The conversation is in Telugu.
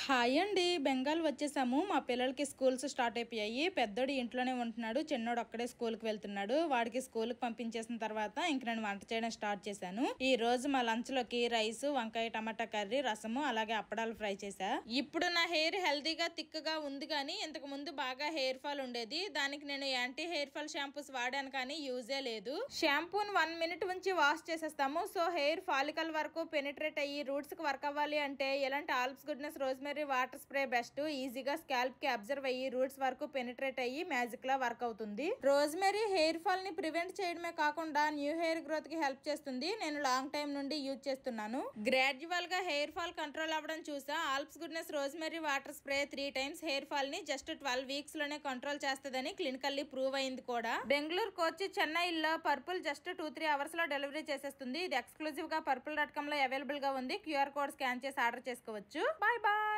హాయ్ అండి, బెంగాల్ వచ్చేసాము. మా పిల్లలకి స్కూల్స్ స్టార్ట్ అయిపోయాయి. పెద్దోడు ఇంట్లోనే ఉంటున్నాడు, చిన్నోడు అక్కడే స్కూల్కి వెళ్తున్నాడు. వాడికి స్కూల్కి పంపించేసిన తర్వాత ఇంక నేను వంట చేయడం స్టార్ట్ చేశాను. ఈ రోజు మా లంచ్ లోకి రైస్, వంకాయ టమాటా కర్రీ, రసము, అలాగే అప్పడాలు ఫ్రై చేశా. ఇప్పుడు నా హెయిర్ హెల్తీగా థిక్గా ఉంది, కానీ ఇంతకు ముందు బాగా హెయిర్ ఫాల్ ఉండేది. దానికి నేను యాంటీ హెయిర్ ఫాల్ షాంపూస్ వాడాను, కానీ యూజే లేదు. షాంపూని 1 minute ఉంచి వాష్ చేసేస్తాము. సో హెయిర్ ఫాలికల్ వరకు పెనిట్రేట్ అయ్యి రూట్స్ కి వర్క్ అవ్వాలి అంటే ఎలాంటి Alps goodness rosemary water spray best. ఈజీగా స్కాల్ప్ కి అబ్జర్వ్ అయ్యి రూట్స్ వరకు పెనిట్రేట్ అయ్యి మ్యాజిక్ లా వర్క్ అవుతుంది. రోజ్మెరీ హెయిర్ ఫాల్ ని ప్రివెంట్ చేయడమే కాకుండా న్యూ హెయిర్ గ్రోత్ కి హెల్ప్ చేస్తుంది. నేను లాంగ్ టైం నుండి యూజ్ చేస్తున్నాను. గ్రాడ్యువల్ గా హెయిర్ ఫాల్ కంట్రోల్ అవ్వడం చూసా. Alps goodness rosemary water spray 3 times hair fall ని జస్ట్ 12 weeks లోనే కంట్రోల్ చేస్తుందని క్లినికల్లీ ప్రూవ్ అయింది కూడా. బెంగళూరు కోచి చెన్నైలో పర్పుల్ జస్ట్ 2-3 hours లో డెలివరీ చేసేస్తుంది. ఇది ఎక్స్క్లూజివ్ గా purple.com లో అవైలబుల్ గా ఉంది. QR కోడ్ స్కాన్ చేసి ఆర్డర్ చేసుకోవచ్చు. Bye bye.